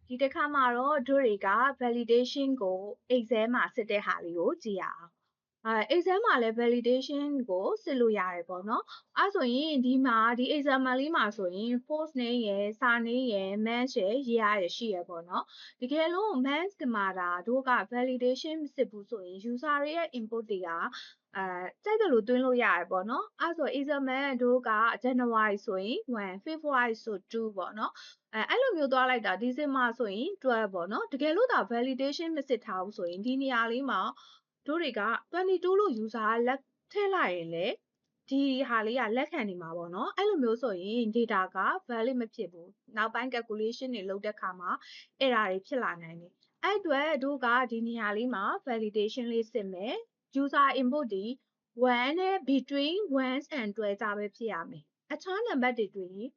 ဒီတစ်ခါမှာတော့တို့တွေက validation ကို Excel မှာစစ်တဲ့ဟာလေးကိုကြည့်ရအောင်Excel မှာလည်း validation ကိုစစ်လို့ရတယ်ပေါ့နော်အဲ့ဆိုရင်ဒီမှာဒီ example လေးမှာဆိုရင် post name ရယ်စာနင်းရယ် month ရယ် year ရယ်ရှိရပေါ့နော်တကယ်လို့ month မှာဒါတို့က validation မစစ်ဘူးဆိုရင် user တွေရဲ့ input တွေကကြိုက်တယ်လို့သွင်းလို့ရတယ်ပေါ့နော်အဲ့ဆို example တို့က January ဆိုရင်1 February ဆို2ပေါ့နော်အဲ့လိုမျိုးသွားလိုက်တာ December ဆိုရင်12ပေါ့နော်တကယ်လို့ဒါ validation မစစ်ထားဘူးဆိုရင်ဒီနေရာလေးမှာတို့တွေက22လို့ user ကလက်ထည့်လိုက်ရင်လေဒီဟာလေးကလက်ခံနေမှာပေါ့နော်အဲ့လိုမျိုးဆိုရင် data က valid မဖြစ်ဘူးနောက်ပိုင်း calculation တွေလုပ်တဲ့အခါမှာ error တွေဖြစ်လာနိုင်တယ်အဲ့အတွက်တို့ကဒီနေရာလေးမှာ validation လေးစစ်မယ် user input ဒီ1နဲ့ between 1 and 12ကြားပဲဖြစ်ရမယ်အခြားနံပါတ်တွေတွေ့ရင်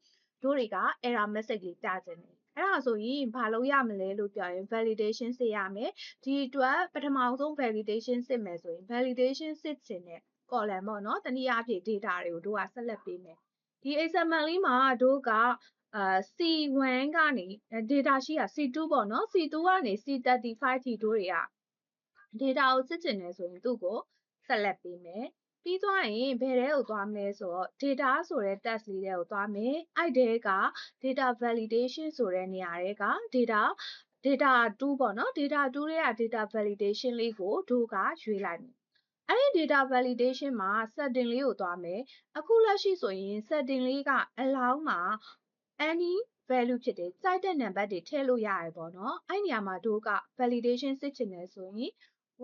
တို့တွေက error message လေးပြခြင်းတယ်အဲ့ဒါဆိုရင်ဘာလုပ်ရမလဲလို့ပြောရင် validation စစ်ရမယ်ဒီအတွက်ပထမဆုံး validation စစ်မယ်ဆိုရင် validation စစ်ခြင်းနဲ့ column ပေါ့နော်တနည်းအားဖြင့် data တွေကိုတို့ကဆက်လက်ပေးမယ်ဒီ example လေးမှာတို့ကC1 ကနေ data ရှိတာ C2 ပေါ့နော် C2 ကနေ C35 ထိတို့တွေက data ကိုစစ်ချင်တယ်ဆိုရင်သူ့ကိုဆက်လက်ပေးမယ်ပြီးသွားရင်ဘယ်ထဲကိုသွားမလဲဆိုတော့ data ဆိုတဲ့ test လေးထဲကိုသွားမယ်အဲ့ထဲက data validation ဆိုတဲ့နေရာထဲက data 2ပေါ့နော် data 2ထဲက data validation လေးကိုတို့ကရွေးလိုက်မယ်အဲ့ဒီ data validation မှာ setting လေးကိုသွားမယ်အခုလက်ရှိဆိုရင် setting လေးက allow မှာ any value ဖြစ်တယ်စိုက်တဲ့နံပါတ်တွေထည့်လို့ရတယ်ပေါ့နော်အဲ့နေရာမှာတို့က validation စစ်ချင်တယ်ဆိုရင်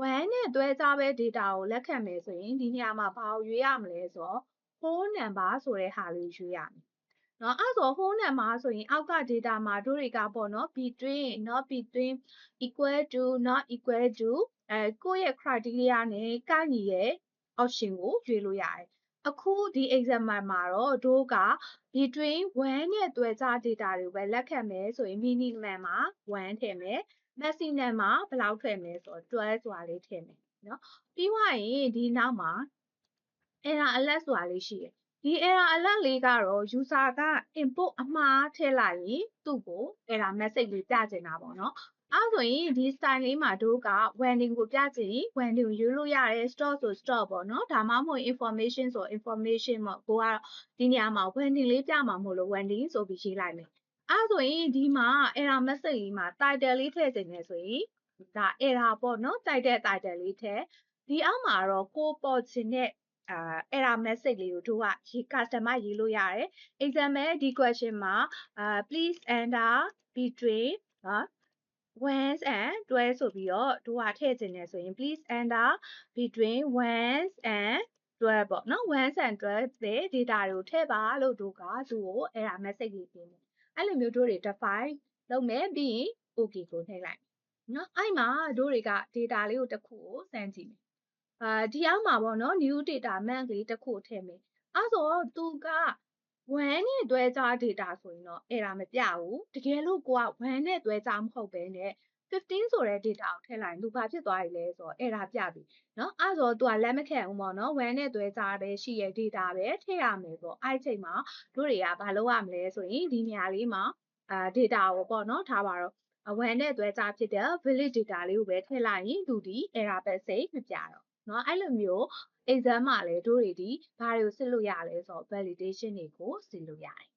1နဲ့တွဲစားပဲ data ကိုလက်ခံမယ်ဆိုရင်ဒီနေရာမှာဘာကိုရွေးရမလဲဆိုတော့ whole number ဆိုတဲ့ဟာလေးရွေးရမယ်နော်အဲ့ဆို whole number ဆိုရင်အောက်က data မှာတို့တွေကပေါ့နော် between not between equal to not equal to ကိုယ့်ရဲ့ criteria နဲ့ကိုက်ညီတဲ့ option ကိုရွေးလို့ရတယ်အခုဒီ example မှာတော့တို့က between 1နဲ့တွဲခြား data တွေကိုပဲလက်ခံမယ်ဆိုရင် minimum မှာ1ထည့်မယ် maximum မှာဘယ်လောက်ထည့်မလဲဆိုတော့12ဆိုတာလေးထည့်မယ်နော်ပြီးသွားရင်ဒီနောက်မှာ error alert ဆိုတာလေးရှိတယ်ဒီ error alert လေးကတော့ user က input အမှားထည့်လိုက်ရင်သူ့ကို error message လေးပြချင်တာပေါ့နော်အဲ့ဆိုရင်ဒီ style လေးမှာတို့က wording ကိုပြချင်ရင် wording ကိုရွေးလို့ရတယ် stop ဆို stop ပေါ့နော်ဒါမှမဟုတ် information ဆို information ပေါ့ကိုကဒီနေရာမှာ wording လေးပြမှာမို့လို့ wording ဆိုပြီးရေးလိုက်မယ်အဲ့ဆိုရင်ဒီမှာ error message လေးမှာ title လေးထည့်ချင်တယ်ဆိုရင်ဒါ error ပေါ့နော်ကြိုက်တဲ့ title လေးထည့်ဒီအောက်မှာတော့ကိုပေါ်ချင်တဲ့error message လေးကိုတို့ကcustomer ရေးလို့ရတယ် example ဒီ question မှာplease enter between 1 and 12ဆိုပြီးတော့တို့ကထည့်ချင်တယ်ဆိုရင် please enter between 1 and 12ပေါ့နော်1 and 12တဲ့ data တွေကိုထည့်ပါလို့တို့ကသူ့ကို error message လေးပေးမယ်အဲ့လိုမျိုးတို့တွေ define လုပ်မယ်ပြီးရင် okay ကိုနှိပ်လိုက်နော်အဲ့မှာတို့တွေက data လေးကိုတစ်ခုကိုစမ်းကြည့်မယ်ဒီအောက်မှာပေါ့နော် new data month လေးတစ်ခုကိုထည့်မယ်အဲ့ဆိုတော့သူက1နဲ့တွဲခြား data ဆိုရင်တော့ error မပြဘူးတကယ်လို့ကိုက1နဲ့တွဲခြားမဟုတ်ဘဲနဲ့15ဆိုတဲ့ data ကိုထည့်လိုက်ရင်သူဘာဖြစ်သွားပြီလဲဆိုတော့ error ပြပြီเนาะအဲ့ဆိုတော့သူကလက်မခံဘူးပေါ့နော်1နဲ့တွဲခြားပဲရှိရဲ့ data ပဲထည့်ရမယ်ပေါ့အဲ့ချိန်မှာတို့တွေကဘာလုပ်ရမလဲဆိုရင်ဒီနေရာလေးမှာdata ကိုပေါ့နော်ထားပါတော့1နဲ့တွဲခြားဖြစ်တဲ့ valid data လေးကိုပဲထည့်လိုက်ရင်သူဒီ error message မပြတော့เนาะအဲ့လိုမျိုး exam မှာလည်းတို့တွေဒီဘာတွေကိုစစ်လို့ရလဲဆိုတော့ validation တွေကိုစစ်လို့ရတယ်